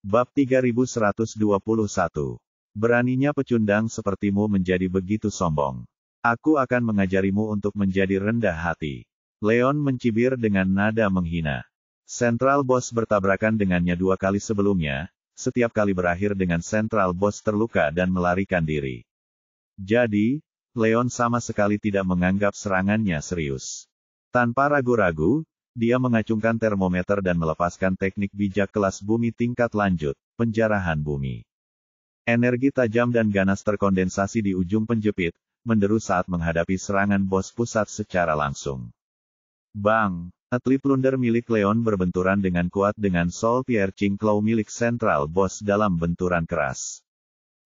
Bab 3121. Beraninya pecundang sepertimu menjadi begitu sombong. Aku akan mengajarimu untuk menjadi rendah hati. Leon mencibir dengan nada menghina. Central Boss bertabrakan dengannya 2 kali sebelumnya, setiap kali berakhir dengan Central Boss terluka dan melarikan diri. Jadi, Leon sama sekali tidak menganggap serangannya serius. Tanpa ragu-ragu, dia mengacungkan termometer dan melepaskan teknik bijak kelas bumi tingkat lanjut, penjarahan bumi. Energi tajam dan ganas terkondensasi di ujung penjepit, menderu saat menghadapi serangan bos pusat secara langsung. Bang! Atlet plunder milik Leon berbenturan dengan kuat dengan Soul Piercing Claw milik Central Boss dalam benturan keras.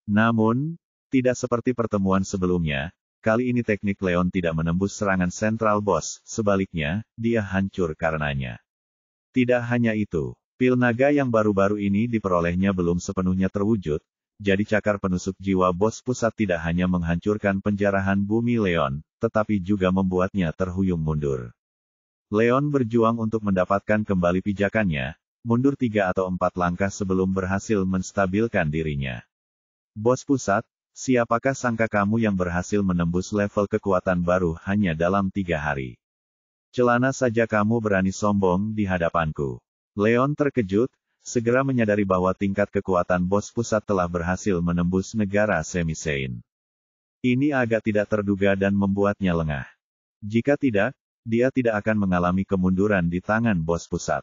Namun, tidak seperti pertemuan sebelumnya, kali ini teknik Leon tidak menembus serangan Central Boss, sebaliknya, dia hancur karenanya. Tidak hanya itu, pil naga yang baru-baru ini diperolehnya belum sepenuhnya terwujud, jadi cakar penusuk jiwa bos pusat tidak hanya menghancurkan penjarahan bumi Leon, tetapi juga membuatnya terhuyung mundur. Leon berjuang untuk mendapatkan kembali pijakannya, mundur 3 atau 4 langkah sebelum berhasil menstabilkan dirinya. Bos pusat, siapakah sangka kamu yang berhasil menembus level kekuatan baru hanya dalam 3 hari? Celana saja kamu berani sombong di hadapanku. Leon terkejut, segera menyadari bahwa tingkat kekuatan bos pusat telah berhasil menembus negara semi-Sein. Ini agak tidak terduga dan membuatnya lengah. Jika tidak, dia tidak akan mengalami kemunduran di tangan bos pusat.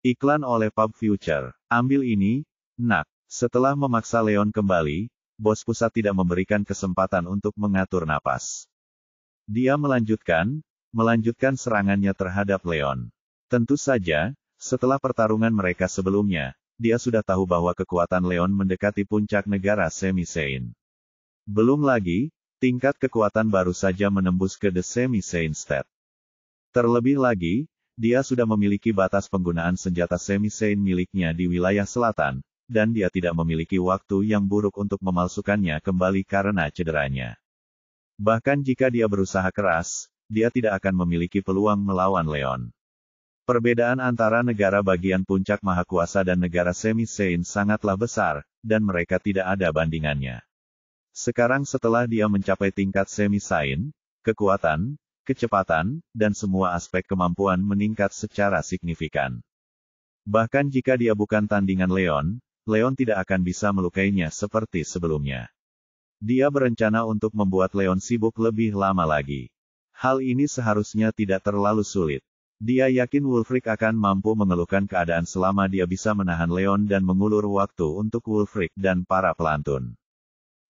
Iklan oleh Pub Future. Ambil ini, nak. Setelah memaksa Leon kembali, bos pusat tidak memberikan kesempatan untuk mengatur napas. Dia melanjutkan serangannya terhadap Leon. Tentu saja, setelah pertarungan mereka sebelumnya, dia sudah tahu bahwa kekuatan Leon mendekati puncak negara semi-Sein. Belum lagi, tingkat kekuatan baru saja menembus ke The Semi-Sein State. Terlebih lagi, dia sudah memiliki batas penggunaan senjata semi-Sein miliknya di wilayah selatan, dan dia tidak memiliki waktu yang buruk untuk memalsukannya kembali karena cederanya. Bahkan jika dia berusaha keras, dia tidak akan memiliki peluang melawan Leon. Perbedaan antara negara bagian puncak mahakuasa dan negara semi-Sein sangatlah besar, dan mereka tidak ada bandingannya. Sekarang setelah dia mencapai tingkat semi-Sein, kekuatan, kecepatan, dan semua aspek kemampuan meningkat secara signifikan. Bahkan jika dia bukan tandingan Leon, Leon tidak akan bisa melukainya seperti sebelumnya. Dia berencana untuk membuat Leon sibuk lebih lama lagi. Hal ini seharusnya tidak terlalu sulit. Dia yakin Wulfric akan mampu mengeluhkan keadaan selama dia bisa menahan Leon dan mengulur waktu untuk Wulfric dan para pelantun.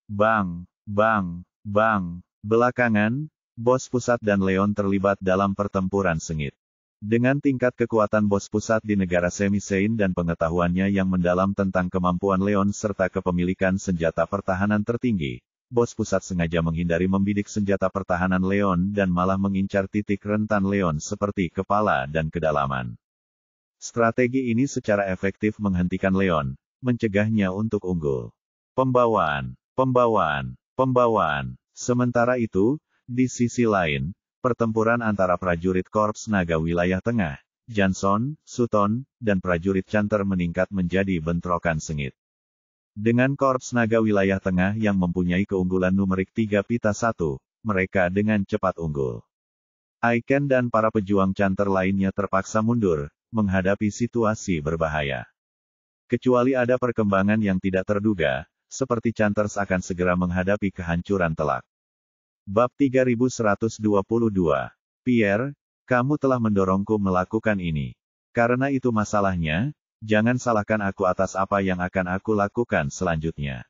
Bang! Bang! Bang! Belakangan, bos pusat dan Leon terlibat dalam pertempuran sengit. Dengan tingkat kekuatan bos pusat di negara semi-Sein dan pengetahuannya yang mendalam tentang kemampuan Leon serta kepemilikan senjata pertahanan tertinggi, bos pusat sengaja menghindari membidik senjata pertahanan Leon dan malah mengincar titik rentan Leon seperti kepala dan kedalaman. Strategi ini secara efektif menghentikan Leon, mencegahnya untuk unggul. Pembawaan. Sementara itu, di sisi lain, pertempuran antara prajurit Korps Naga Wilayah Tengah, Jansson, Sutton, dan prajurit Chanter meningkat menjadi bentrokan sengit. Dengan Korps Naga Wilayah Tengah yang mempunyai keunggulan numerik 3-1, mereka dengan cepat unggul. Aiken dan para pejuang Chanter lainnya terpaksa mundur, menghadapi situasi berbahaya. Kecuali ada perkembangan yang tidak terduga, seperti Chanters akan segera menghadapi kehancuran telak. Bab 3122. Pierre, kamu telah mendorongku melakukan ini. Karena itu masalahnya, jangan salahkan aku atas apa yang akan aku lakukan selanjutnya.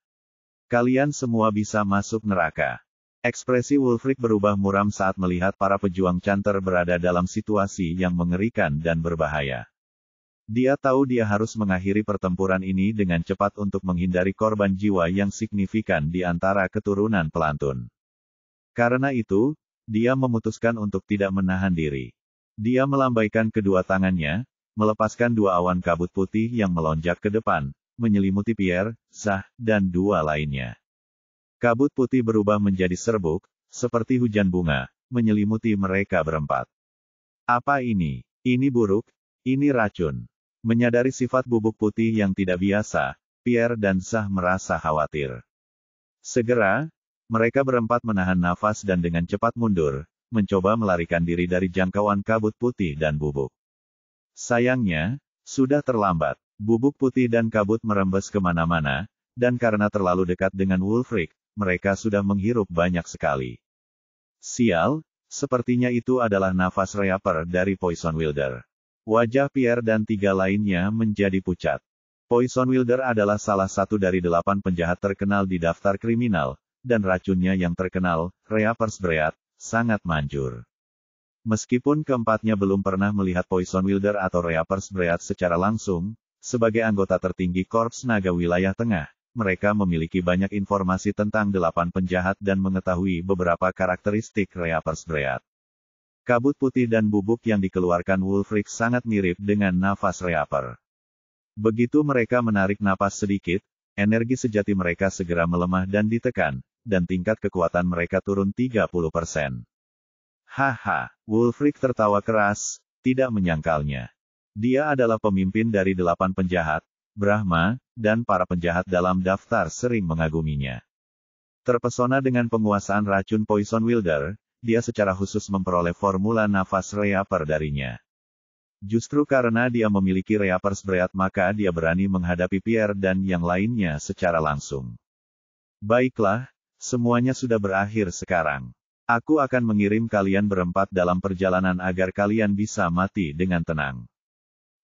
Kalian semua bisa masuk neraka. Ekspresi Wulfric berubah muram saat melihat para pejuang Chanter berada dalam situasi yang mengerikan dan berbahaya. Dia tahu dia harus mengakhiri pertempuran ini dengan cepat untuk menghindari korban jiwa yang signifikan di antara keturunan pelantun. Karena itu, dia memutuskan untuk tidak menahan diri. Dia melambaikan kedua tangannya, melepaskan 2 awan kabut putih yang melonjak ke depan, menyelimuti Pierre, Zah, dan 2 lainnya. Kabut putih berubah menjadi serbuk, seperti hujan bunga, menyelimuti mereka berempat. Apa ini? Ini buruk, ini racun. Menyadari sifat bubuk putih yang tidak biasa, Pierre dan Zah merasa khawatir. Segera, mereka berempat menahan nafas dan dengan cepat mundur, mencoba melarikan diri dari jangkauan kabut putih dan bubuk. Sayangnya, sudah terlambat. Bubuk putih dan kabut merembes kemana-mana, dan karena terlalu dekat dengan Wulfric, mereka sudah menghirup banyak sekali. Sial, sepertinya itu adalah nafas Reaper dari Poison Wilder. Wajah Pierre dan 3 lainnya menjadi pucat. Poison Wilder adalah salah satu dari 8 penjahat terkenal di daftar kriminal, dan racunnya yang terkenal, Reaper's Breath, sangat manjur. Meskipun keempatnya belum pernah melihat Poison Wilder atau Reaper's Breath secara langsung, sebagai anggota tertinggi Korps Naga Wilayah Tengah, mereka memiliki banyak informasi tentang 8 penjahat dan mengetahui beberapa karakteristik Reaper's Breath. Kabut putih dan bubuk yang dikeluarkan Wulfric sangat mirip dengan nafas Reaper. Begitu mereka menarik napas sedikit, energi sejati mereka segera melemah dan ditekan, dan tingkat kekuatan mereka turun 30%. Haha, Wulfric tertawa keras, tidak menyangkalnya. Dia adalah pemimpin dari 8 penjahat, Brahma, dan para penjahat dalam daftar sering mengaguminya. Terpesona dengan penguasaan racun Poison Wilder, dia secara khusus memperoleh formula nafas Reaper darinya. Justru karena dia memiliki Reaper's Breath maka dia berani menghadapi Pierre dan yang lainnya secara langsung. Baiklah, semuanya sudah berakhir sekarang. Aku akan mengirim kalian berempat dalam perjalanan agar kalian bisa mati dengan tenang.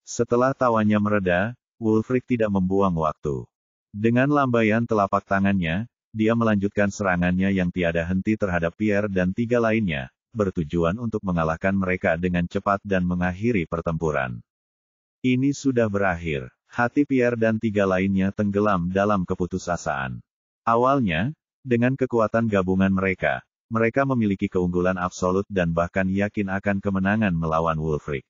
Setelah tawanya mereda, Wulfric tidak membuang waktu. Dengan lambaian telapak tangannya, dia melanjutkan serangannya yang tiada henti terhadap Pierre dan 3 lainnya, bertujuan untuk mengalahkan mereka dengan cepat dan mengakhiri pertempuran. Ini sudah berakhir. Hati Pierre dan 3 lainnya tenggelam dalam keputusasaan. Awalnya, dengan kekuatan gabungan mereka memiliki keunggulan absolut dan bahkan yakin akan kemenangan melawan Wulfric.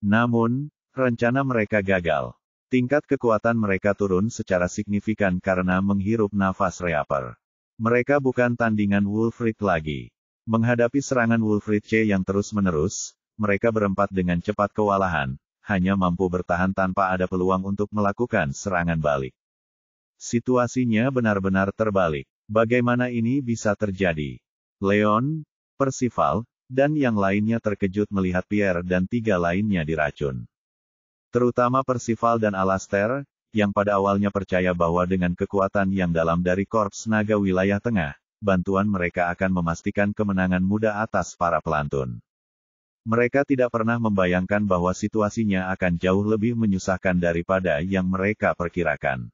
Namun, rencana mereka gagal. Tingkat kekuatan mereka turun secara signifikan karena menghirup nafas Reaper. Mereka bukan tandingan Wulfric lagi. Menghadapi serangan Wulfric yang terus-menerus, mereka berempat dengan cepat kewalahan, hanya mampu bertahan tanpa ada peluang untuk melakukan serangan balik. Situasinya benar-benar terbalik. Bagaimana ini bisa terjadi? Leon, Percival, dan yang lainnya terkejut melihat Pierre dan 3 lainnya diracun. Terutama Percival dan Alastair, yang pada awalnya percaya bahwa dengan kekuatan yang dalam dari Korps Naga Wilayah Tengah, bantuan mereka akan memastikan kemenangan mudah atas para pelantun. Mereka tidak pernah membayangkan bahwa situasinya akan jauh lebih menyusahkan daripada yang mereka perkirakan.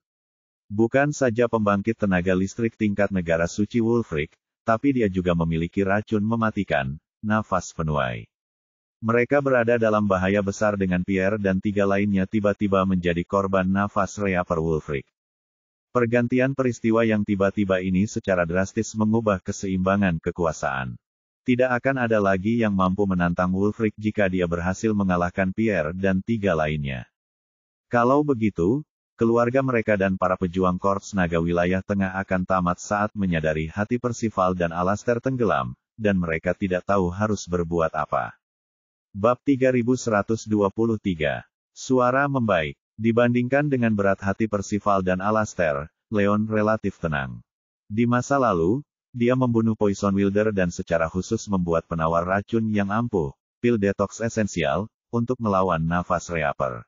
Bukan saja pembangkit tenaga listrik tingkat negara suci Wulfric, tapi dia juga memiliki racun mematikan, nafas penuai. Mereka berada dalam bahaya besar dengan Pierre dan 3 lainnya tiba-tiba menjadi korban nafas Reaper Wulfric. Pergantian peristiwa yang tiba-tiba ini secara drastis mengubah keseimbangan kekuasaan. Tidak akan ada lagi yang mampu menantang Wulfric jika dia berhasil mengalahkan Pierre dan 3 lainnya. Kalau begitu, keluarga mereka dan para pejuang Korps Naga Wilayah Tengah akan tamat saat menyadari hati Percival dan Alastair tenggelam, dan mereka tidak tahu harus berbuat apa. Bab 3123. Suara membaik. Dibandingkan dengan berat hati Percival dan Alastair, Leon relatif tenang. Di masa lalu, dia membunuh Poison Wilder dan secara khusus membuat penawar racun yang ampuh, pil detox esensial, untuk melawan nafas Reaper.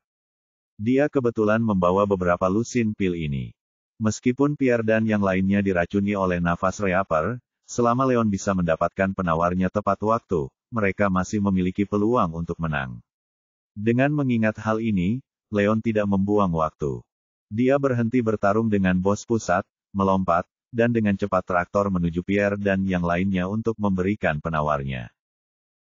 Dia kebetulan membawa beberapa lusin pil ini. Meskipun Pierre dan yang lainnya diracuni oleh nafas Reaper, selama Leon bisa mendapatkan penawarnya tepat waktu, mereka masih memiliki peluang untuk menang. Dengan mengingat hal ini, Leon tidak membuang waktu. Dia berhenti bertarung dengan bos pusat, melompat, dan dengan cepat traktor menuju Pierre dan yang lainnya untuk memberikan penawarnya.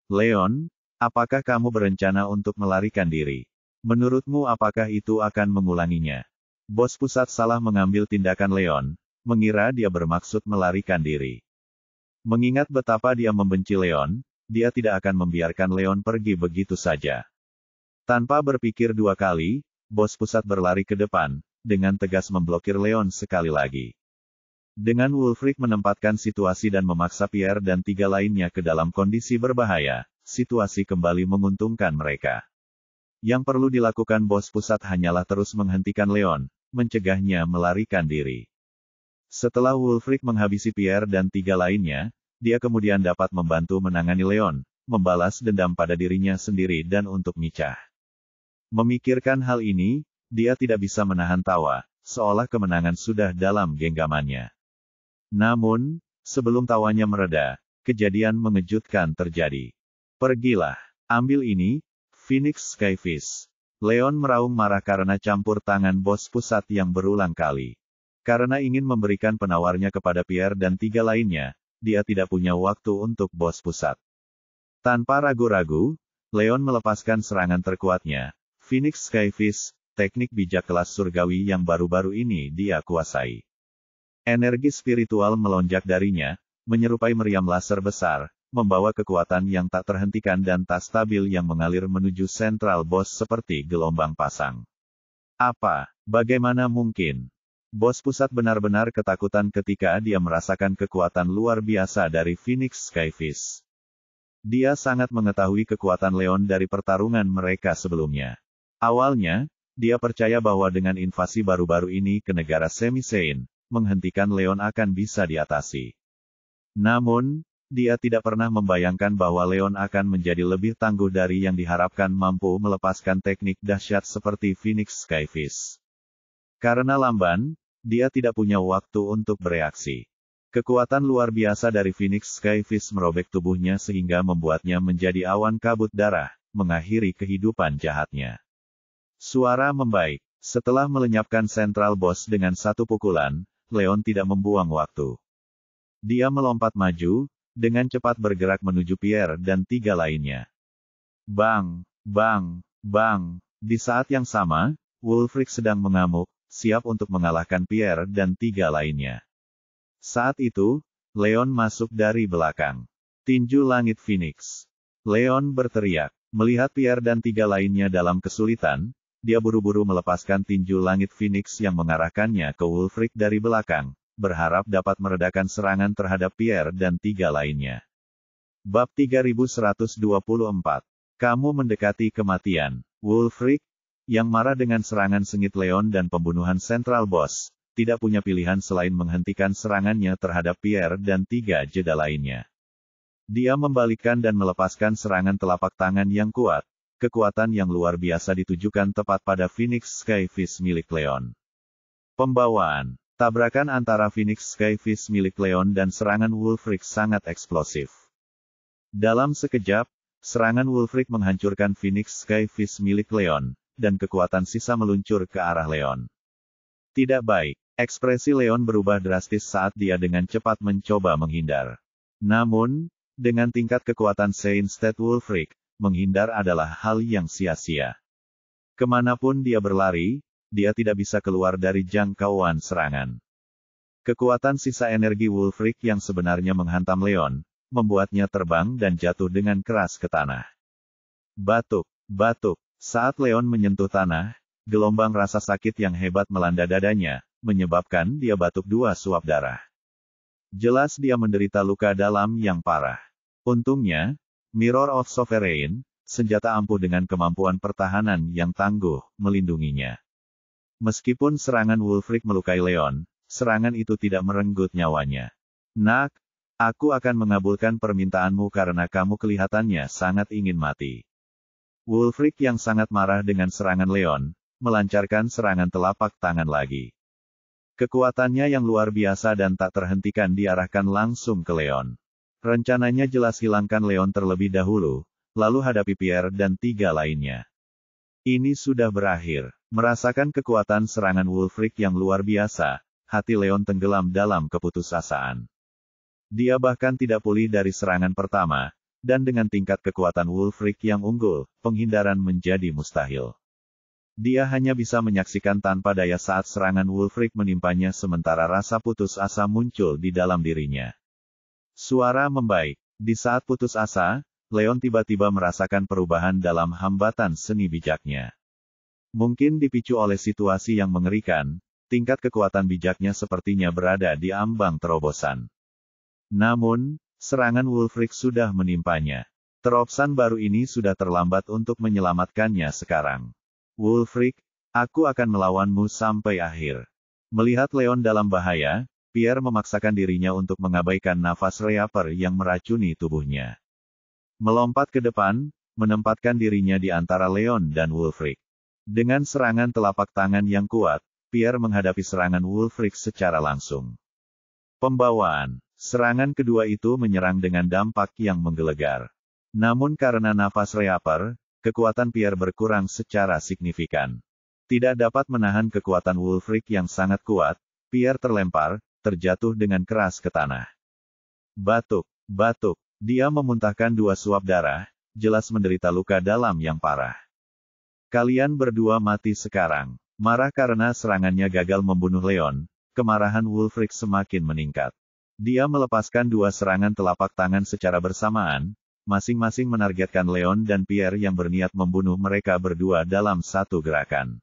Leon, apakah kamu berencana untuk melarikan diri? Menurutmu apakah itu akan mengulanginya? Bos pusat salah mengambil tindakan Leon, mengira dia bermaksud melarikan diri. Mengingat betapa dia membenci Leon, dia tidak akan membiarkan Leon pergi begitu saja. Tanpa berpikir 2 kali, bos pusat berlari ke depan, dengan tegas memblokir Leon sekali lagi. Dengan Wulfric menempatkan situasi dan memaksa Pierre dan 3 lainnya ke dalam kondisi berbahaya, situasi kembali menguntungkan mereka. Yang perlu dilakukan bos pusat hanyalah terus menghentikan Leon, mencegahnya melarikan diri. Setelah Wulfric menghabisi Pierre dan 3 lainnya, dia kemudian dapat membantu menangani Leon, membalas dendam pada dirinya sendiri dan untuk Micha. Memikirkan hal ini, dia tidak bisa menahan tawa, seolah kemenangan sudah dalam genggamannya. Namun, sebelum tawanya mereda, kejadian mengejutkan terjadi. Pergilah, ambil ini, Phoenix Skyfish. Leon meraung marah karena campur tangan bos pusat yang berulang kali. Karena ingin memberikan penawarnya kepada Pierre dan 3 lainnya, dia tidak punya waktu untuk bos pusat. Tanpa ragu-ragu, Leon melepaskan serangan terkuatnya, Phoenix Skyfish, teknik bijak kelas surgawi yang baru-baru ini dia kuasai. Energi spiritual melonjak darinya, menyerupai meriam laser besar, membawa kekuatan yang tak terhentikan dan tak stabil yang mengalir menuju Central Boss seperti gelombang pasang. Apa? Bagaimana mungkin? Bos pusat benar-benar ketakutan ketika dia merasakan kekuatan luar biasa dari Phoenix Skyfish. Dia sangat mengetahui kekuatan Leon dari pertarungan mereka sebelumnya. Awalnya, dia percaya bahwa dengan invasi baru-baru ini ke negara Semi-Saint, menghentikan Leon akan bisa diatasi. Namun, dia tidak pernah membayangkan bahwa Leon akan menjadi lebih tangguh dari yang diharapkan mampu melepaskan teknik dahsyat seperti Phoenix Skyfish. Karena lamban, dia tidak punya waktu untuk bereaksi. Kekuatan luar biasa dari Phoenix Skyfish merobek tubuhnya sehingga membuatnya menjadi awan kabut darah, mengakhiri kehidupan jahatnya. Suara membaik. Setelah melenyapkan Central Boss dengan satu pukulan, Leon tidak membuang waktu. Dia melompat maju, dengan cepat bergerak menuju Pierre dan 3 lainnya. Bang, bang, bang. Di saat yang sama, Wulfric sedang mengamuk, siap untuk mengalahkan Pierre dan 3 lainnya. Saat itu, Leon masuk dari belakang. Tinju langit Phoenix. Leon berteriak. Melihat Pierre dan 3 lainnya dalam kesulitan, dia buru-buru melepaskan tinju langit Phoenix yang mengarahkannya ke Wulfric dari belakang, berharap dapat meredakan serangan terhadap Pierre dan 3 lainnya. Bab 3124. Kamu mendekati kematian. Wulfric, yang marah dengan serangan sengit Leon dan pembunuhan Central Boss, tidak punya pilihan selain menghentikan serangannya terhadap Pierre dan 3 jeda lainnya. Dia membalikkan dan melepaskan serangan telapak tangan yang kuat. Kekuatan yang luar biasa ditujukan tepat pada Phoenix Skyfish milik Leon. Pembawaan. Tabrakan antara Phoenix Skyfish milik Leon dan serangan Wulfric sangat eksplosif. Dalam sekejap, serangan Wulfric menghancurkan Phoenix Skyfish milik Leon, dan kekuatan sisa meluncur ke arah Leon. Tidak baik. Ekspresi Leon berubah drastis saat dia dengan cepat mencoba menghindar. Namun, dengan tingkat kekuatan Saint State Wulfric, menghindar adalah hal yang sia-sia. Kemanapun dia berlari, dia tidak bisa keluar dari jangkauan serangan. Kekuatan sisa energi Wulfric yang sebenarnya menghantam Leon, membuatnya terbang dan jatuh dengan keras ke tanah. Batuk, batuk. Saat Leon menyentuh tanah, gelombang rasa sakit yang hebat melanda dadanya, menyebabkan dia batuk 2 suap darah. Jelas dia menderita luka dalam yang parah. Untungnya, Mirror of Sovereign, senjata ampuh dengan kemampuan pertahanan yang tangguh, melindunginya. Meskipun serangan Wulfric melukai Leon, serangan itu tidak merenggut nyawanya. Nak, aku akan mengabulkan permintaanmu karena kamu kelihatannya sangat ingin mati. Wulfric yang sangat marah dengan serangan Leon, melancarkan serangan telapak tangan lagi. Kekuatannya yang luar biasa dan tak terhentikan diarahkan langsung ke Leon. Rencananya jelas hilangkan Leon terlebih dahulu, lalu hadapi Pierre dan 3 lainnya. Ini sudah berakhir. Merasakan kekuatan serangan Wulfric yang luar biasa, hati Leon tenggelam dalam keputusasaan. Dia bahkan tidak pulih dari serangan pertama, dan dengan tingkat kekuatan Wulfric yang unggul, penghindaran menjadi mustahil. Dia hanya bisa menyaksikan tanpa daya saat serangan Wulfric menimpanya sementara rasa putus asa muncul di dalam dirinya. Suara membaik. Di saat putus asa, Leon tiba-tiba merasakan perubahan dalam hambatan seni bijaknya. Mungkin dipicu oleh situasi yang mengerikan, tingkat kekuatan bijaknya sepertinya berada di ambang terobosan. Namun, serangan Wulfric sudah menimpanya. Teropsan baru ini sudah terlambat untuk menyelamatkannya sekarang. Wulfric, aku akan melawanmu sampai akhir. Melihat Leon dalam bahaya, Pierre memaksakan dirinya untuk mengabaikan nafas Reaper yang meracuni tubuhnya. Melompat ke depan, menempatkan dirinya di antara Leon dan Wulfric. Dengan serangan telapak tangan yang kuat, Pierre menghadapi serangan Wulfric secara langsung. Pembawaan. Serangan kedua itu menyerang dengan dampak yang menggelegar. Namun karena nafas Reaper, kekuatan Pierre berkurang secara signifikan. Tidak dapat menahan kekuatan Wulfric yang sangat kuat, Pierre terlempar, terjatuh dengan keras ke tanah. Batuk, batuk. Dia memuntahkan 2 suap darah, jelas menderita luka dalam yang parah. Kalian berdua mati sekarang. Marah karena serangannya gagal membunuh Leon, kemarahan Wulfric semakin meningkat. Dia melepaskan 2 serangan telapak tangan secara bersamaan, masing-masing menargetkan Leon dan Pierre yang berniat membunuh mereka berdua dalam satu gerakan.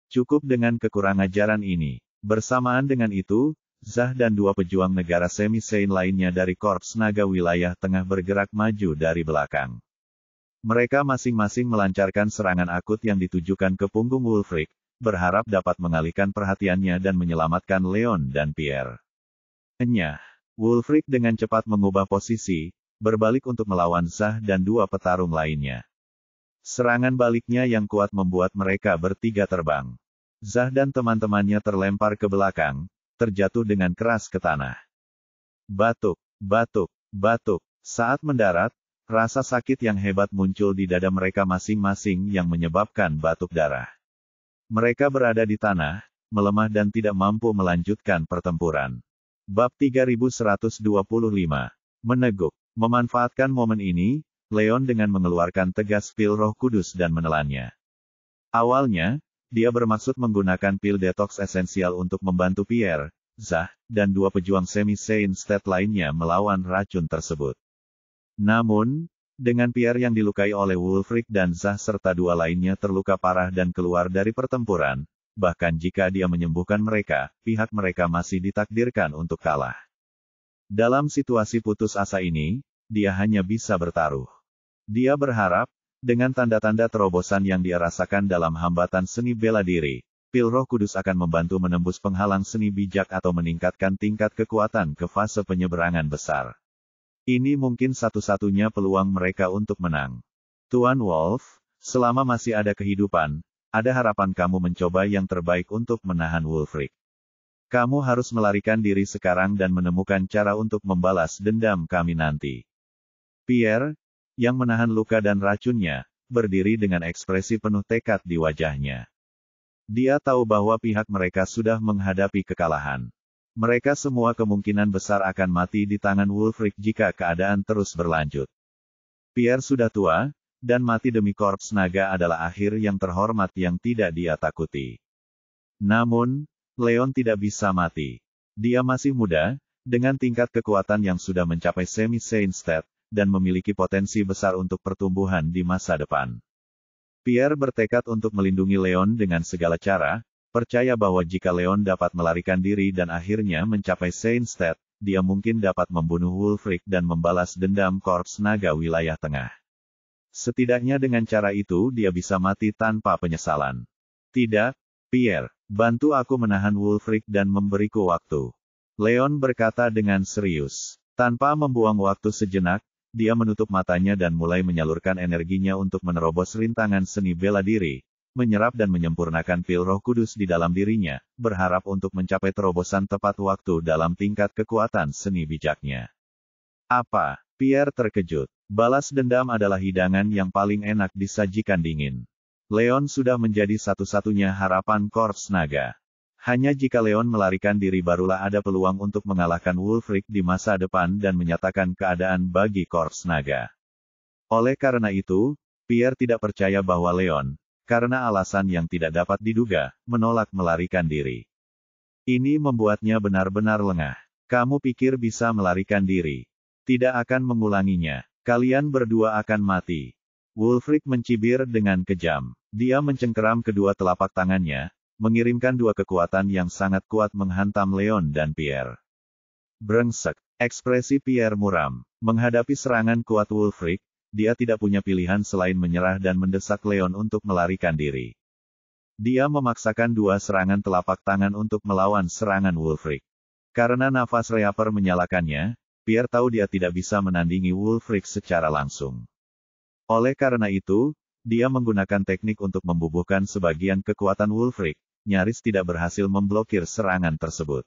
Cukup dengan kekurang ajaran ini. Bersamaan dengan itu, Zah dan 2 pejuang negara semi-Saint lainnya dari Korps Naga Wilayah Tengah bergerak maju dari belakang. Mereka masing-masing melancarkan serangan akut yang ditujukan ke punggung Wulfric, berharap dapat mengalihkan perhatiannya dan menyelamatkan Leon dan Pierre. Enyah, Wulfric dengan cepat mengubah posisi, berbalik untuk melawan Zah dan 2 petarung lainnya. Serangan baliknya yang kuat membuat mereka bertiga terbang. Zah dan teman-temannya terlempar ke belakang, terjatuh dengan keras ke tanah. Batuk, batuk, batuk. Saat mendarat, rasa sakit yang hebat muncul di dada mereka masing-masing yang menyebabkan batuk darah. Mereka berada di tanah, melemah dan tidak mampu melanjutkan pertempuran. Bab 3125. Meneguk. Memanfaatkan momen ini, Leon dengan mengeluarkan tegas pil Roh Kudus dan menelannya. Awalnya, dia bermaksud menggunakan pil detox esensial untuk membantu Pierre, Zah, dan 2 pejuang semi-Saint State lainnya melawan racun tersebut. Namun, dengan Pierre yang dilukai oleh Wulfric dan Zah serta 2 lainnya terluka parah dan keluar dari pertempuran, bahkan jika dia menyembuhkan mereka, pihak mereka masih ditakdirkan untuk kalah. Dalam situasi putus asa ini, dia hanya bisa bertaruh. Dia berharap, dengan tanda-tanda terobosan yang dia rasakan dalam hambatan seni bela diri, pil Roh Kudus akan membantu menembus penghalang seni bijak atau meningkatkan tingkat kekuatan ke fase penyeberangan besar. Ini mungkin satu-satunya peluang mereka untuk menang. Tuan Wolf, selama masih ada kehidupan, ada harapan kamu mencoba yang terbaik untuk menahan Wulfric. Kamu harus melarikan diri sekarang dan menemukan cara untuk membalas dendam kami nanti. Pierre, yang menahan luka dan racunnya, berdiri dengan ekspresi penuh tekad di wajahnya. Dia tahu bahwa pihak mereka sudah menghadapi kekalahan. Mereka semua kemungkinan besar akan mati di tangan Wulfric jika keadaan terus berlanjut. Pierre sudah tua, dan mati demi Korps Naga adalah akhir yang terhormat yang tidak dia takuti. Namun, Leon tidak bisa mati. Dia masih muda, dengan tingkat kekuatan yang sudah mencapai semi-Saint State, dan memiliki potensi besar untuk pertumbuhan di masa depan. Pierre bertekad untuk melindungi Leon dengan segala cara, percaya bahwa jika Leon dapat melarikan diri dan akhirnya mencapai Saint State, dia mungkin dapat membunuh Wulfric dan membalas dendam Korps Naga Wilayah Tengah. Setidaknya dengan cara itu dia bisa mati tanpa penyesalan. Tidak, Pierre, bantu aku menahan Wulfric dan memberiku waktu. Leon berkata dengan serius. Tanpa membuang waktu sejenak, dia menutup matanya dan mulai menyalurkan energinya untuk menerobos rintangan seni bela diri, menyerap dan menyempurnakan pil Roh Kudus di dalam dirinya, berharap untuk mencapai terobosan tepat waktu dalam tingkat kekuatan seni bijaknya. Apa? Pierre terkejut. Balas dendam adalah hidangan yang paling enak disajikan dingin. Leon sudah menjadi satu-satunya harapan Korps Naga. Hanya jika Leon melarikan diri barulah ada peluang untuk mengalahkan Wulfric di masa depan dan menyatakan keadaan bagi Korps Naga. Oleh karena itu, Pierre tidak percaya bahwa Leon, karena alasan yang tidak dapat diduga, menolak melarikan diri. Ini membuatnya benar-benar lengah. Kamu pikir bisa melarikan diri? Tidak akan mengulanginya. Kalian berdua akan mati. Wulfric mencibir dengan kejam. Dia mencengkeram kedua telapak tangannya, mengirimkan 2 kekuatan yang sangat kuat menghantam Leon dan Pierre. Brengsek. Ekspresi Pierre muram. Menghadapi serangan kuat Wulfric, dia tidak punya pilihan selain menyerah dan mendesak Leon untuk melarikan diri. Dia memaksakan dua serangan telapak tangan untuk melawan serangan Wulfric. Karena nafas Reaper menyalakannya, Pierre tahu dia tidak bisa menandingi Wulfric secara langsung. Oleh karena itu, dia menggunakan teknik untuk membubuhkan sebagian kekuatan Wulfric, nyaris tidak berhasil memblokir serangan tersebut.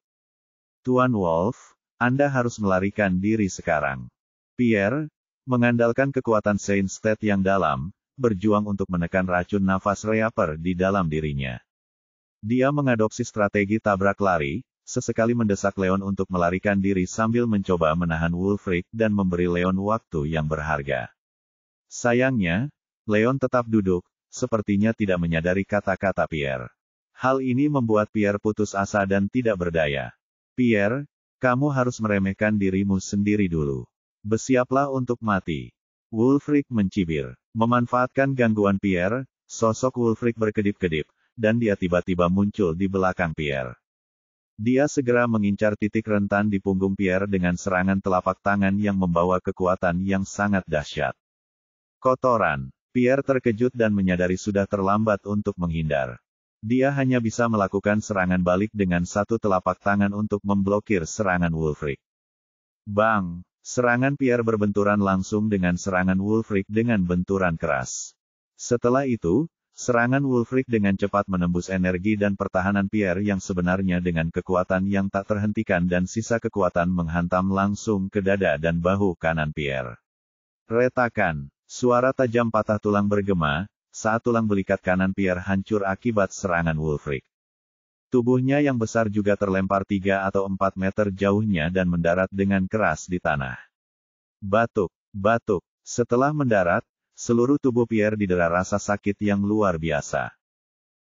Tuan Wolf, Anda harus melarikan diri sekarang. Pierre, mengandalkan kekuatan Seinsted yang dalam, berjuang untuk menekan racun nafas Reaper di dalam dirinya. Dia mengadopsi strategi tabrak lari, sesekali mendesak Leon untuk melarikan diri sambil mencoba menahan Wulfric dan memberi Leon waktu yang berharga. Sayangnya, Leon tetap duduk, sepertinya tidak menyadari kata-kata Pierre. Hal ini membuat Pierre putus asa dan tidak berdaya. Pierre, kamu harus meremehkan dirimu sendiri dulu. Bersiaplah untuk mati. Wulfric mencibir. Memanfaatkan gangguan Pierre, sosok Wulfric berkedip-kedip, dan dia tiba-tiba muncul di belakang Pierre. Dia segera mengincar titik rentan di punggung Pierre dengan serangan telapak tangan yang membawa kekuatan yang sangat dahsyat. Kotoran. Pierre terkejut dan menyadari sudah terlambat untuk menghindar. Dia hanya bisa melakukan serangan balik dengan satu telapak tangan untuk memblokir serangan Wulfric. Bang! Serangan Pierre berbenturan langsung dengan serangan Wulfric dengan benturan keras. Setelah itu, serangan Wulfric dengan cepat menembus energi dan pertahanan Pierre yang sebenarnya dengan kekuatan yang tak terhentikan dan sisa kekuatan menghantam langsung ke dada dan bahu kanan Pierre. Retakan, suara tajam patah tulang bergema, saat tulang belikat kanan Pierre hancur akibat serangan Wulfric. Tubuhnya yang besar juga terlempar 3 atau 4 meter jauhnya dan mendarat dengan keras di tanah. Batuk, batuk. Setelah mendarat, seluruh tubuh Pierre didera rasa sakit yang luar biasa.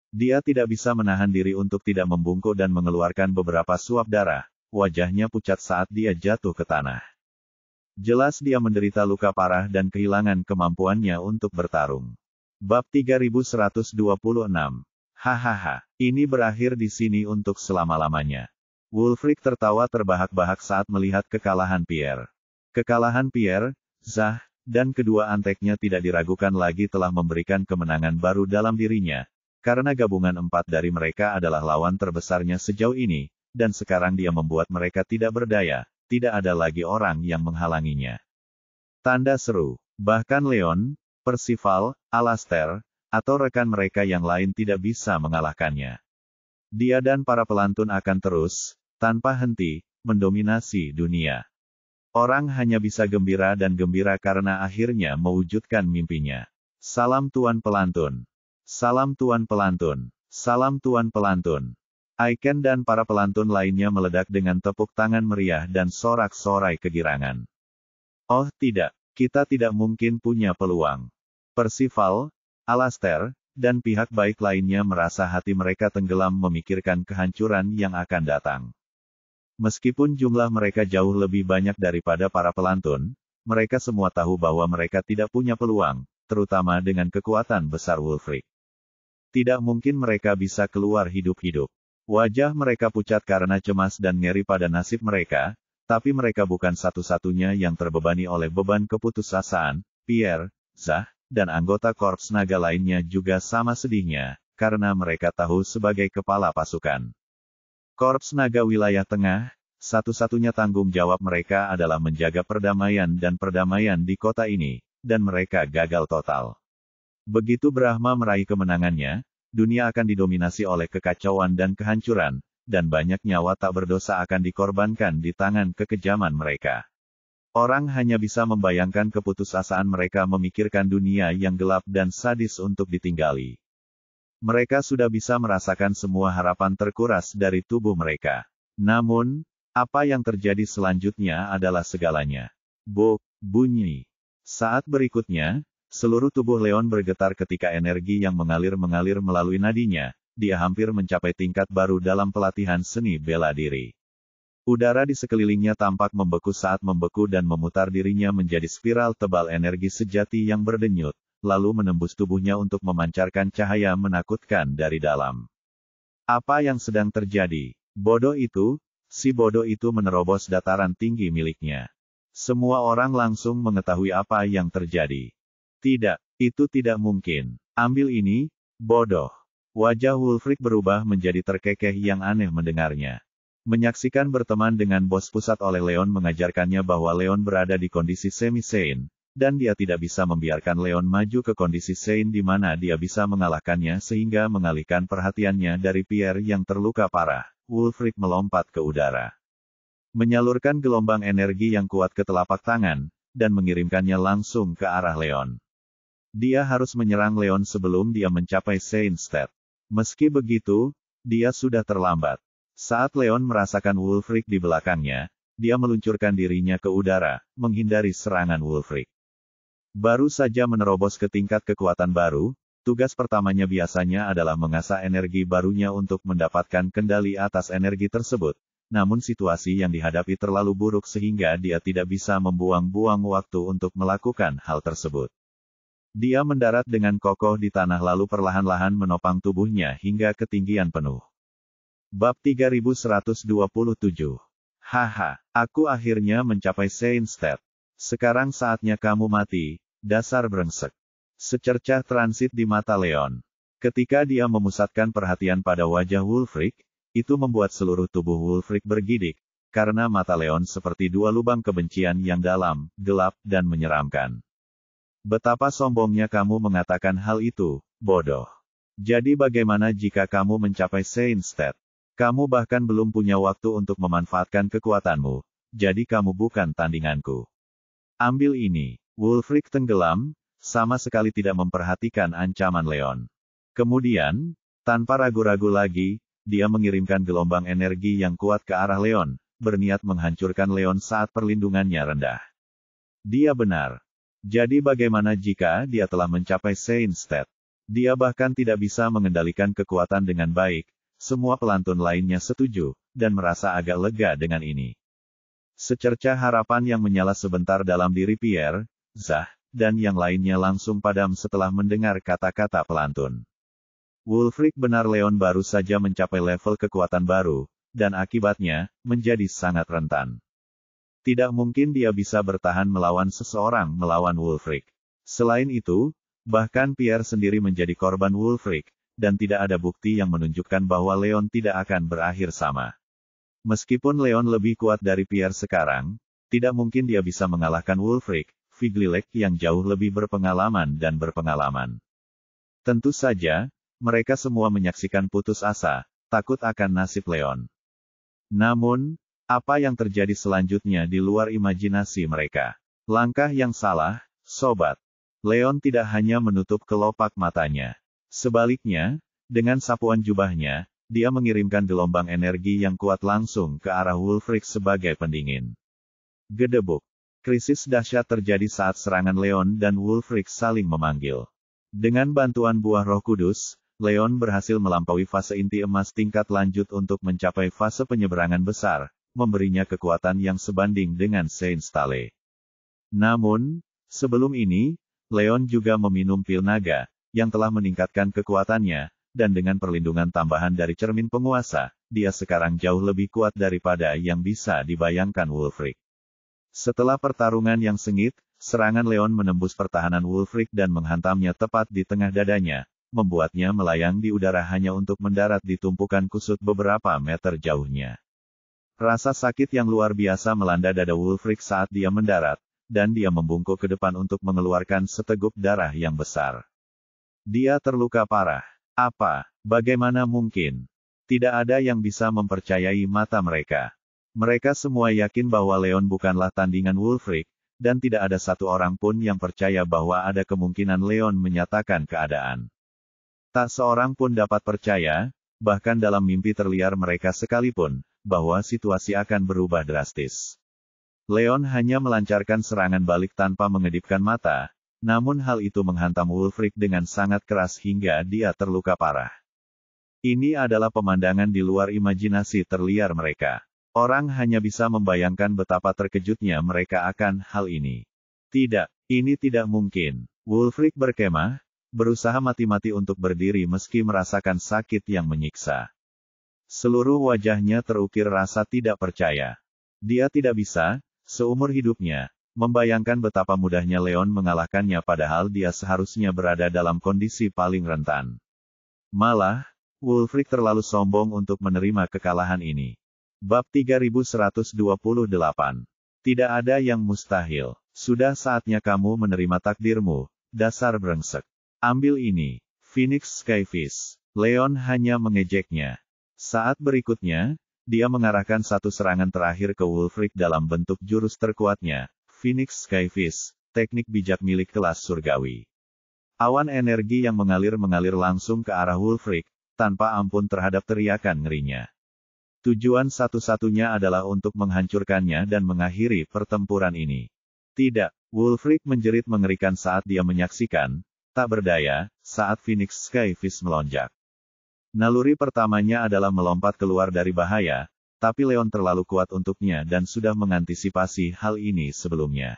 Dia tidak bisa menahan diri untuk tidak membungkuk dan mengeluarkan beberapa suap darah, wajahnya pucat saat dia jatuh ke tanah. Jelas dia menderita luka parah dan kehilangan kemampuannya untuk bertarung. Bab 3126. Hahaha, ini berakhir di sini untuk selama-lamanya. Wulfric tertawa terbahak-bahak saat melihat kekalahan Pierre. Kekalahan Pierre, Zah, dan kedua anteknya tidak diragukan lagi telah memberikan kemenangan baru dalam dirinya, karena gabungan 4 dari mereka adalah lawan terbesarnya sejauh ini, dan sekarang dia membuat mereka tidak berdaya, tidak ada lagi orang yang menghalanginya. Tanda seru. Bahkan Leon, Percival, Alastair, atau rekan mereka yang lain tidak bisa mengalahkannya. Dia dan para pelantun akan terus, tanpa henti, mendominasi dunia. Orang hanya bisa gembira dan gembira karena akhirnya mewujudkan mimpinya. Salam Tuan Pelantun. Salam Tuan Pelantun. Salam Tuan Pelantun. Aiken dan para pelantun lainnya meledak dengan tepuk tangan meriah dan sorak-sorai kegirangan. Oh tidak, kita tidak mungkin punya peluang. Percival, Alastair, dan pihak baik lainnya merasa hati mereka tenggelam memikirkan kehancuran yang akan datang. Meskipun jumlah mereka jauh lebih banyak daripada para pelantun, mereka semua tahu bahwa mereka tidak punya peluang, terutama dengan kekuatan besar Wulfric. Tidak mungkin mereka bisa keluar hidup-hidup. Wajah mereka pucat karena cemas dan ngeri pada nasib mereka, tapi mereka bukan satu-satunya yang terbebani oleh beban keputusasaan. Pierre, Zah, dan anggota Korps Naga lainnya juga sama sedihnya, karena mereka tahu sebagai kepala pasukan Korps Naga Wilayah Tengah, satu-satunya tanggung jawab mereka adalah menjaga perdamaian dan perdamaian di kota ini, dan mereka gagal total. Begitu Brahma meraih kemenangannya, dunia akan didominasi oleh kekacauan dan kehancuran, dan banyak nyawa tak berdosa akan dikorbankan di tangan kekejaman mereka. Orang hanya bisa membayangkan keputusasaan mereka memikirkan dunia yang gelap dan sadis untuk ditinggali. Mereka sudah bisa merasakan semua harapan terkuras dari tubuh mereka. Namun, apa yang terjadi selanjutnya adalah segalanya. Bunyi. Saat berikutnya, seluruh tubuh Leon bergetar ketika energi yang mengalir melalui nadinya. Dia hampir mencapai tingkat baru dalam pelatihan seni bela diri. Udara di sekelilingnya tampak membeku saat membeku dan memutar dirinya menjadi spiral tebal energi sejati yang berdenyut, lalu menembus tubuhnya untuk memancarkan cahaya menakutkan dari dalam. Apa yang sedang terjadi? Si bodoh itu menerobos dataran tinggi miliknya. Semua orang langsung mengetahui apa yang terjadi. Tidak, itu tidak mungkin. Ambil ini, bodoh. Wajah Wulfric berubah menjadi terkekeh yang aneh mendengarnya. Menyaksikan berteman dengan bos pusat oleh Leon mengajarkannya bahwa Leon berada di kondisi semi-sane, dan dia tidak bisa membiarkan Leon maju ke kondisi sane di mana dia bisa mengalahkannya sehingga mengalihkan perhatiannya dari Pierre yang terluka parah. Wulfric melompat ke udara. Menyalurkan gelombang energi yang kuat ke telapak tangan, dan mengirimkannya langsung ke arah Leon. Dia harus menyerang Leon sebelum dia mencapai sane state. Meski begitu, dia sudah terlambat. Saat Leon merasakan Wulfric di belakangnya, dia meluncurkan dirinya ke udara, menghindari serangan Wulfric. Baru saja menerobos ke tingkat kekuatan baru, tugas pertamanya biasanya adalah mengasah energi barunya untuk mendapatkan kendali atas energi tersebut. Namun situasi yang dihadapi terlalu buruk sehingga dia tidak bisa membuang-buang waktu untuk melakukan hal tersebut. Dia mendarat dengan kokoh di tanah lalu perlahan-lahan menopang tubuhnya hingga ketinggian penuh. Bab 3127. Haha, aku akhirnya mencapai sane state. Sekarang saatnya kamu mati, dasar brengsek. Secercah transit di mata Leon. Ketika dia memusatkan perhatian pada wajah Wulfric, itu membuat seluruh tubuh Wulfric bergidik, karena mata Leon seperti dua lubang kebencian yang dalam, gelap, dan menyeramkan. Betapa sombongnya kamu mengatakan hal itu, bodoh. Jadi bagaimana jika kamu mencapai sane state? Kamu bahkan belum punya waktu untuk memanfaatkan kekuatanmu, jadi kamu bukan tandinganku. Ambil ini. Wulfric tenggelam, sama sekali tidak memperhatikan ancaman Leon. Kemudian, tanpa ragu-ragu lagi, dia mengirimkan gelombang energi yang kuat ke arah Leon, berniat menghancurkan Leon saat perlindungannya rendah. Dia benar. Jadi bagaimana jika dia telah mencapai sane state? Dia bahkan tidak bisa mengendalikan kekuatan dengan baik. Semua pelantun lainnya setuju, dan merasa agak lega dengan ini. Secercah harapan yang menyala sebentar dalam diri Pierre, Zah, dan yang lainnya langsung padam setelah mendengar kata-kata pelantun. Wulfric benar Leon baru saja mencapai level kekuatan baru, dan akibatnya, menjadi sangat rentan. Tidak mungkin dia bisa bertahan melawan seseorang melawan Wulfric. Selain itu, bahkan Pierre sendiri menjadi korban Wulfric, dan tidak ada bukti yang menunjukkan bahwa Leon tidak akan berakhir sama. Meskipun Leon lebih kuat dari Pierre sekarang, tidak mungkin dia bisa mengalahkan Wulfric, Figlilek yang jauh lebih berpengalaman dan berpengalaman. Tentu saja, mereka semua menyaksikan putus asa, takut akan nasib Leon. Namun, apa yang terjadi selanjutnya di luar imajinasi mereka? Langkah yang salah, sobat. Leon tidak hanya menutup kelopak matanya. Sebaliknya, dengan sapuan jubahnya, dia mengirimkan gelombang energi yang kuat langsung ke arah Wulfric sebagai pendingin. Gedebuk. Krisis dahsyat terjadi saat serangan Leon dan Wulfric saling memanggil. Dengan bantuan buah Roh Kudus, Leon berhasil melampaui fase inti emas tingkat lanjut untuk mencapai fase penyeberangan besar, memberinya kekuatan yang sebanding dengan Saint Stale. Namun, sebelum ini, Leon juga meminum pil naga, yang telah meningkatkan kekuatannya, dan dengan perlindungan tambahan dari cermin penguasa, dia sekarang jauh lebih kuat daripada yang bisa dibayangkan Wulfric. Setelah pertarungan yang sengit, serangan Leon menembus pertahanan Wulfric dan menghantamnya tepat di tengah dadanya, membuatnya melayang di udara hanya untuk mendarat di tumpukan kusut beberapa meter jauhnya. Rasa sakit yang luar biasa melanda dada Wulfric saat dia mendarat, dan dia membungkuk ke depan untuk mengeluarkan seteguk darah yang besar. Dia terluka parah. Apa? Bagaimana mungkin? Tidak ada yang bisa mempercayai mata mereka. Mereka semua yakin bahwa Leon bukanlah tandingan Wulfric, dan tidak ada satu orang pun yang percaya bahwa ada kemungkinan Leon menyatakan keadaan. Tak seorang pun dapat percaya, bahkan dalam mimpi terliar mereka sekalipun, bahwa situasi akan berubah drastis. Leon hanya melancarkan serangan balik tanpa mengedipkan mata, namun hal itu menghantam Wulfric dengan sangat keras hingga dia terluka parah. Ini adalah pemandangan di luar imajinasi terliar mereka. Orang hanya bisa membayangkan betapa terkejutnya mereka akan hal ini. Tidak, ini tidak mungkin. Wulfric berkemah, berusaha mati-mati untuk berdiri meski merasakan sakit yang menyiksa. Seluruh wajahnya terukir rasa tidak percaya. Dia tidak bisa, seumur hidupnya, Membayangkan betapa mudahnya Leon mengalahkannya padahal dia seharusnya berada dalam kondisi paling rentan. Malah, Wulfric terlalu sombong untuk menerima kekalahan ini. Bab 3128. Tidak ada yang mustahil. Sudah saatnya kamu menerima takdirmu, dasar brengsek. Ambil ini, Phoenix Skyfish. Leon hanya mengejeknya. Saat berikutnya, dia mengarahkan satu serangan terakhir ke Wulfric dalam bentuk jurus terkuatnya, Phoenix Skyfish, teknik bijak milik kelas surgawi. Awan energi yang mengalir langsung ke arah Wulfric, tanpa ampun terhadap teriakan ngerinya. Tujuan satu-satunya adalah untuk menghancurkannya dan mengakhiri pertempuran ini. Tidak, Wulfric menjerit mengerikan saat dia menyaksikan, tak berdaya, saat Phoenix Skyfish melonjak. Naluri pertamanya adalah melompat keluar dari bahaya, tapi Leon terlalu kuat untuknya dan sudah mengantisipasi hal ini sebelumnya.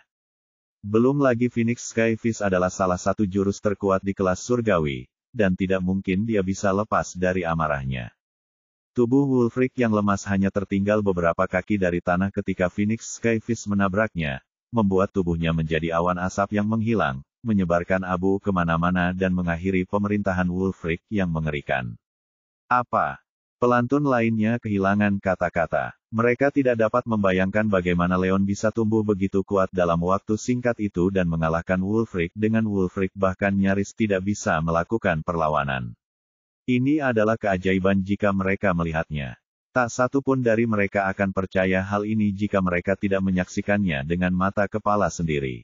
Belum lagi Phoenix Skyfish adalah salah satu jurus terkuat di kelas surgawi, dan tidak mungkin dia bisa lepas dari amarahnya. Tubuh Wulfric yang lemas hanya tertinggal beberapa kaki dari tanah ketika Phoenix Skyfish menabraknya, membuat tubuhnya menjadi awan asap yang menghilang, menyebarkan abu kemana-mana dan mengakhiri pemerintahan Wulfric yang mengerikan. Apa? Pelantun lainnya kehilangan kata-kata. Mereka tidak dapat membayangkan bagaimana Leon bisa tumbuh begitu kuat dalam waktu singkat itu dan mengalahkan Wulfric dengan Wulfric bahkan nyaris tidak bisa melakukan perlawanan. Ini adalah keajaiban jika mereka melihatnya. Tak satu pun dari mereka akan percaya hal ini jika mereka tidak menyaksikannya dengan mata kepala sendiri.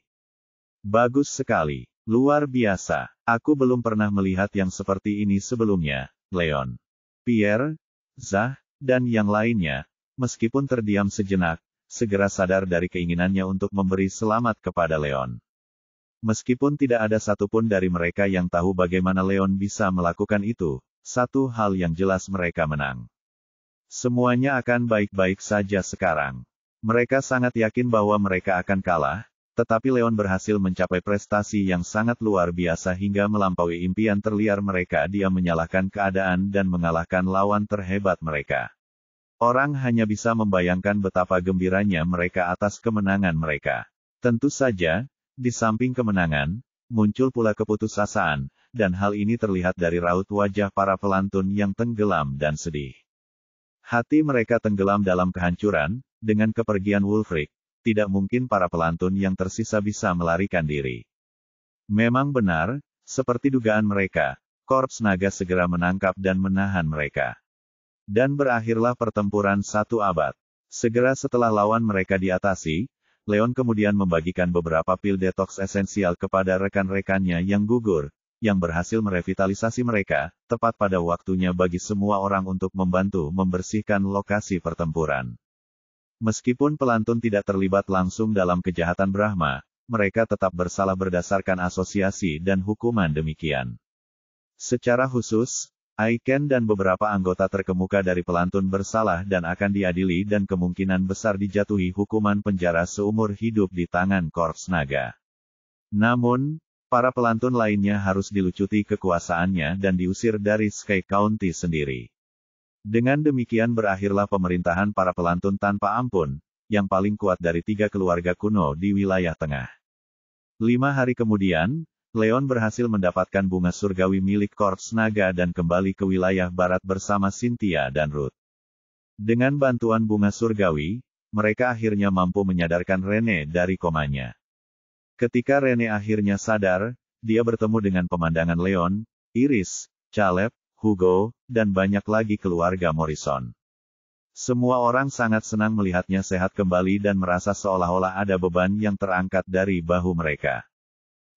Bagus sekali. Luar biasa. Aku belum pernah melihat yang seperti ini sebelumnya, Leon. Pierre, Zah, dan yang lainnya, meskipun terdiam sejenak, segera sadar dari keinginannya untuk memberi selamat kepada Leon. Meskipun tidak ada satupun dari mereka yang tahu bagaimana Leon bisa melakukan itu, satu hal yang jelas mereka menang. Semuanya akan baik-baik saja sekarang. Mereka sangat yakin bahwa mereka akan kalah, tetapi Leon berhasil mencapai prestasi yang sangat luar biasa hingga melampaui impian terliar mereka. Dia menyalahkan keadaan dan mengalahkan lawan terhebat mereka. Orang hanya bisa membayangkan betapa gembiranya mereka atas kemenangan mereka. Tentu saja, di samping kemenangan, muncul pula keputusasaan, dan hal ini terlihat dari raut wajah para pelantun yang tenggelam dan sedih. Hati mereka tenggelam dalam kehancuran, dengan kepergian Wulfric. Tidak mungkin para pelantun yang tersisa bisa melarikan diri. Memang benar, seperti dugaan mereka, Korps Naga segera menangkap dan menahan mereka. Dan berakhirlah pertempuran 1 abad. Segera setelah lawan mereka diatasi, Leon kemudian membagikan beberapa pil detox esensial kepada rekan-rekannya yang gugur, yang berhasil merevitalisasi mereka, tepat pada waktunya bagi semua orang untuk membantu membersihkan lokasi pertempuran. Meskipun pelantun tidak terlibat langsung dalam kejahatan Brahma, mereka tetap bersalah berdasarkan asosiasi dan hukuman demikian. Secara khusus, Aiken dan beberapa anggota terkemuka dari pelantun bersalah dan akan diadili dan kemungkinan besar dijatuhi hukuman penjara seumur hidup di tangan Korps Naga. Namun, para pelantun lainnya harus dilucuti kekuasaannya dan diusir dari Sky County sendiri. Dengan demikian berakhirlah pemerintahan para pelantun tanpa ampun, yang paling kuat dari 3 keluarga kuno di wilayah tengah. 5 hari kemudian, Leon berhasil mendapatkan bunga surgawi milik Korps Naga dan kembali ke wilayah barat bersama Cynthia dan Ruth. Dengan bantuan bunga surgawi, mereka akhirnya mampu menyadarkan Rene dari komanya. Ketika Rene akhirnya sadar, dia bertemu dengan pemandangan Leon, Iris, Caleb, Hugo, dan banyak lagi keluarga Morrison. Semua orang sangat senang melihatnya sehat kembali dan merasa seolah-olah ada beban yang terangkat dari bahu mereka.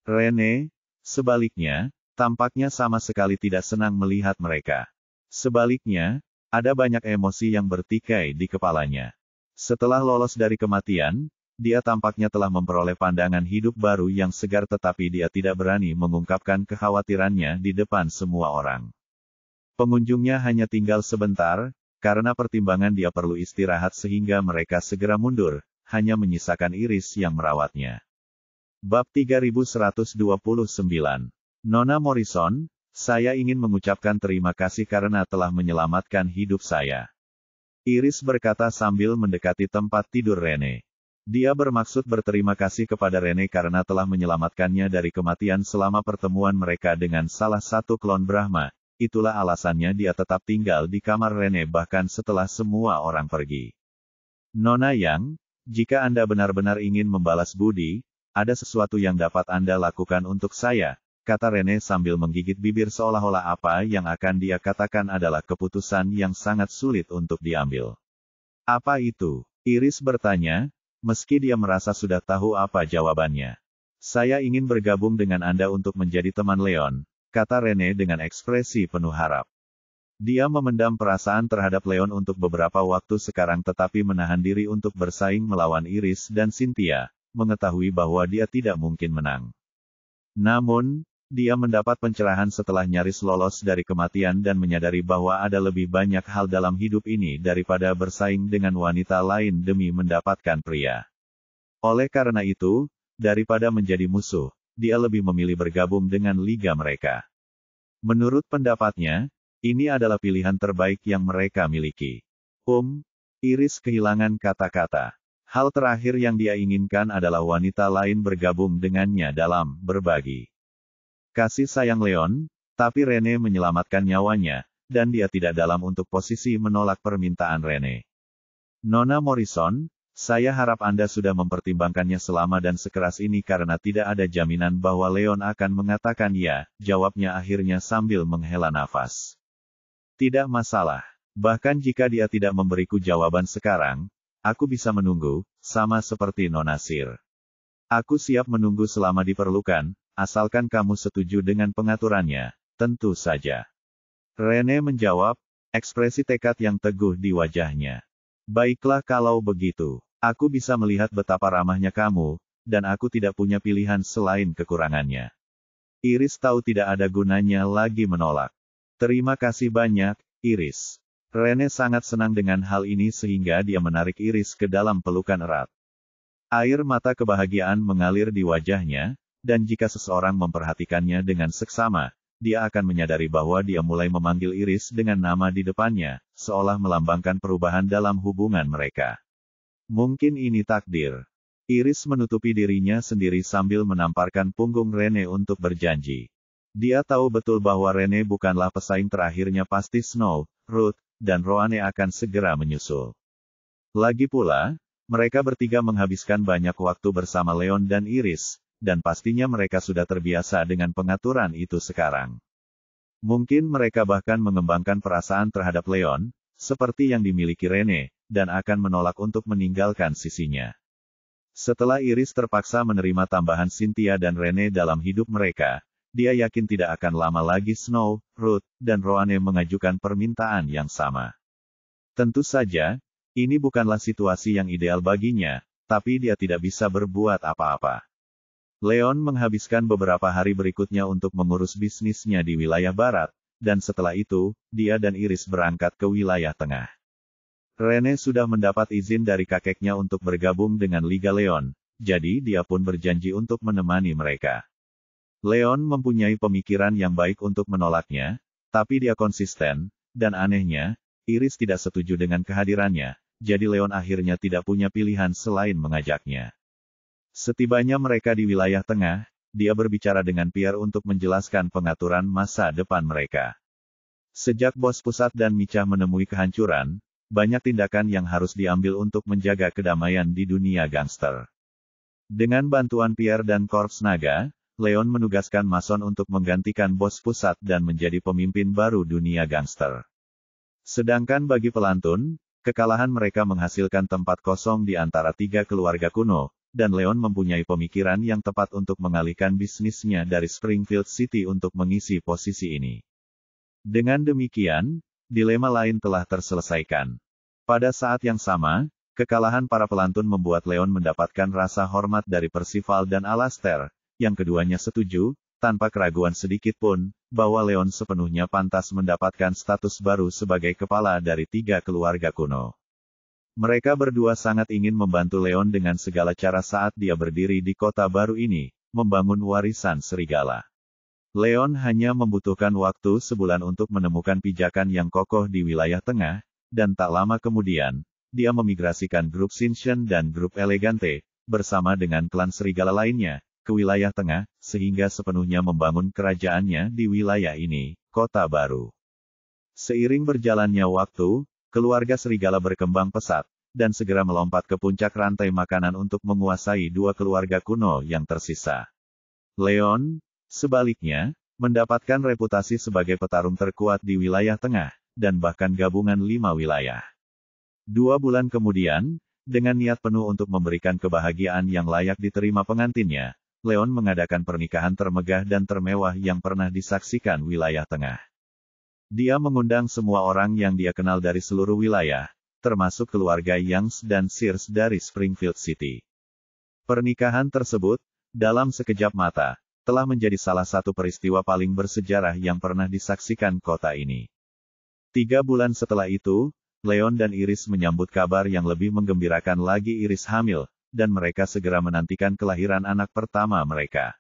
Rene, sebaliknya, tampaknya sama sekali tidak senang melihat mereka. Sebaliknya, ada banyak emosi yang bertikai di kepalanya. Setelah lolos dari kematian, dia tampaknya telah memperoleh pandangan hidup baru yang segar tetapi dia tidak berani mengungkapkan kekhawatirannya di depan semua orang. Pengunjungnya hanya tinggal sebentar, karena pertimbangan dia perlu istirahat sehingga mereka segera mundur, hanya menyisakan Iris yang merawatnya. Bab 3129. Nona Morrison, saya ingin mengucapkan terima kasih karena telah menyelamatkan hidup saya. Iris berkata sambil mendekati tempat tidur Rene. Dia bermaksud berterima kasih kepada Rene karena telah menyelamatkannya dari kematian selama pertemuan mereka dengan salah satu klon Brahma. Itulah alasannya dia tetap tinggal di kamar Rene bahkan setelah semua orang pergi. Nona Yang, jika Anda benar-benar ingin membalas budi, ada sesuatu yang dapat Anda lakukan untuk saya, kata Rene sambil menggigit bibir seolah-olah apa yang akan dia katakan adalah keputusan yang sangat sulit untuk diambil. Apa itu? Iris bertanya, meski dia merasa sudah tahu apa jawabannya. Saya ingin bergabung dengan Anda untuk menjadi teman Leon, kata Rene dengan ekspresi penuh harap. Dia memendam perasaan terhadap Leon untuk beberapa waktu sekarang tetapi menahan diri untuk bersaing melawan Iris dan Cynthia, mengetahui bahwa dia tidak mungkin menang. Namun, dia mendapat pencerahan setelah nyaris lolos dari kematian dan menyadari bahwa ada lebih banyak hal dalam hidup ini daripada bersaing dengan wanita lain demi mendapatkan pria. Oleh karena itu, daripada menjadi musuh, dia lebih memilih bergabung dengan liga mereka. Menurut pendapatnya, ini adalah pilihan terbaik yang mereka miliki. Iris kehilangan kata-kata. Hal terakhir yang dia inginkan adalah wanita lain bergabung dengannya dalam berbagi kasih sayang Leon, tapi Rene menyelamatkan nyawanya, dan dia tidak dalam untuk posisi menolak permintaan Rene. Nona Morrison, saya harap Anda sudah mempertimbangkannya selama dan sekeras ini karena tidak ada jaminan bahwa Leon akan mengatakan ya, jawabnya akhirnya sambil menghela nafas. Tidak masalah. Bahkan jika dia tidak memberiku jawaban sekarang, aku bisa menunggu, sama seperti Nona Sir. Aku siap menunggu selama diperlukan, asalkan kamu setuju dengan pengaturannya, tentu saja. Rene menjawab, ekspresi tekad yang teguh di wajahnya. Baiklah kalau begitu, aku bisa melihat betapa ramahnya kamu, dan aku tidak punya pilihan selain kekurangannya. Iris tahu tidak ada gunanya lagi menolak. Terima kasih banyak, Iris. Rene sangat senang dengan hal ini sehingga dia menarik Iris ke dalam pelukan erat. Air mata kebahagiaan mengalir di wajahnya, dan jika seseorang memperhatikannya dengan seksama, dia akan menyadari bahwa dia mulai memanggil Iris dengan nama di depannya, seolah melambangkan perubahan dalam hubungan mereka. Mungkin ini takdir. Iris menutupi dirinya sendiri sambil menamparkan punggung Rene untuk berjanji. Dia tahu betul bahwa Rene bukanlah pesaing terakhirnya pasti Snow, Ruth, dan Roane akan segera menyusul. Lagi pula, mereka bertiga menghabiskan banyak waktu bersama Leon dan Iris, dan pastinya mereka sudah terbiasa dengan pengaturan itu sekarang. Mungkin mereka bahkan mengembangkan perasaan terhadap Leon, seperti yang dimiliki Rene, dan akan menolak untuk meninggalkan sisinya. Setelah Iris terpaksa menerima tambahan Cynthia dan Rene dalam hidup mereka, dia yakin tidak akan lama lagi Snow, Ruth, dan Roane mengajukan permintaan yang sama. Tentu saja, ini bukanlah situasi yang ideal baginya, tapi dia tidak bisa berbuat apa-apa. Leon menghabiskan beberapa hari berikutnya untuk mengurus bisnisnya di wilayah barat, dan setelah itu, dia dan Iris berangkat ke wilayah tengah. Rene sudah mendapat izin dari kakeknya untuk bergabung dengan Liga Leon, jadi dia pun berjanji untuk menemani mereka. Leon mempunyai pemikiran yang baik untuk menolaknya, tapi dia konsisten, dan anehnya, Iris tidak setuju dengan kehadirannya, jadi Leon akhirnya tidak punya pilihan selain mengajaknya. Setibanya mereka di wilayah tengah, dia berbicara dengan Pierre untuk menjelaskan pengaturan masa depan mereka. Sejak bos pusat dan Micah menemui kehancuran, banyak tindakan yang harus diambil untuk menjaga kedamaian di dunia gangster. Dengan bantuan Pierre dan Korps Naga, Leon menugaskan Mason untuk menggantikan bos pusat dan menjadi pemimpin baru dunia gangster. Sedangkan bagi pelantun, kekalahan mereka menghasilkan tempat kosong di antara tiga keluarga kuno, dan Leon mempunyai pemikiran yang tepat untuk mengalihkan bisnisnya dari Springfield City untuk mengisi posisi ini. Dengan demikian, dilema lain telah terselesaikan. Pada saat yang sama, kekalahan para pelantun membuat Leon mendapatkan rasa hormat dari Percival dan Alastair, yang keduanya setuju, tanpa keraguan sedikit pun, bahwa Leon sepenuhnya pantas mendapatkan status baru sebagai kepala dari tiga keluarga kuno. Mereka berdua sangat ingin membantu Leon dengan segala cara saat dia berdiri di kota baru ini, membangun warisan serigala. Leon hanya membutuhkan waktu sebulan untuk menemukan pijakan yang kokoh di wilayah tengah, dan tak lama kemudian, dia memigrasikan grup Shinshin dan grup Elegante, bersama dengan klan serigala lainnya, ke wilayah tengah, sehingga sepenuhnya membangun kerajaannya di wilayah ini, kota baru. Seiring berjalannya waktu, keluarga serigala berkembang pesat, dan segera melompat ke puncak rantai makanan untuk menguasai dua keluarga kuno yang tersisa. Leon, sebaliknya, mendapatkan reputasi sebagai petarung terkuat di wilayah tengah, dan bahkan gabungan 5 wilayah. 2 bulan kemudian, dengan niat penuh untuk memberikan kebahagiaan yang layak diterima pengantinnya, Leon mengadakan pernikahan termegah dan termewah yang pernah disaksikan wilayah tengah. Dia mengundang semua orang yang dia kenal dari seluruh wilayah, termasuk keluarga Youngs dan Sears dari Springfield City. Pernikahan tersebut, dalam sekejap mata, telah menjadi salah satu peristiwa paling bersejarah yang pernah disaksikan kota ini. 3 bulan setelah itu, Leon dan Iris menyambut kabar yang lebih menggembirakan lagi. Iris hamil, dan mereka segera menantikan kelahiran anak pertama mereka.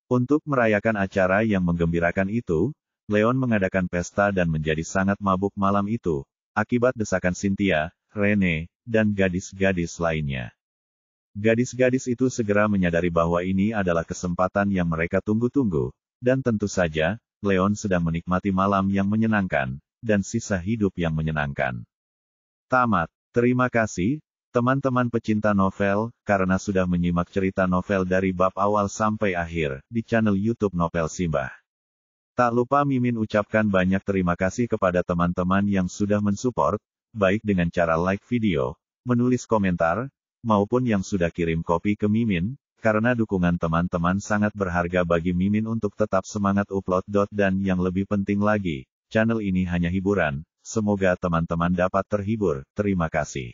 Untuk merayakan acara yang menggembirakan itu, Leon mengadakan pesta dan menjadi sangat mabuk malam itu, akibat desakan Cynthia, Rene, dan gadis-gadis lainnya. Gadis-gadis itu segera menyadari bahwa ini adalah kesempatan yang mereka tunggu-tunggu, dan tentu saja, Leon sedang menikmati malam yang menyenangkan, dan sisa hidup yang menyenangkan. Tamat. Terima kasih, teman-teman pecinta novel, karena sudah menyimak cerita novel dari bab awal sampai akhir, di channel YouTube Novel Simbah. Tak lupa Mimin ucapkan banyak terima kasih kepada teman-teman yang sudah mensupport, baik dengan cara like video, menulis komentar, maupun yang sudah kirim kopi ke Mimin, karena dukungan teman-teman sangat berharga bagi Mimin untuk tetap semangat upload. Dan yang lebih penting lagi, channel ini hanya hiburan. Semoga teman-teman dapat terhibur. Terima kasih.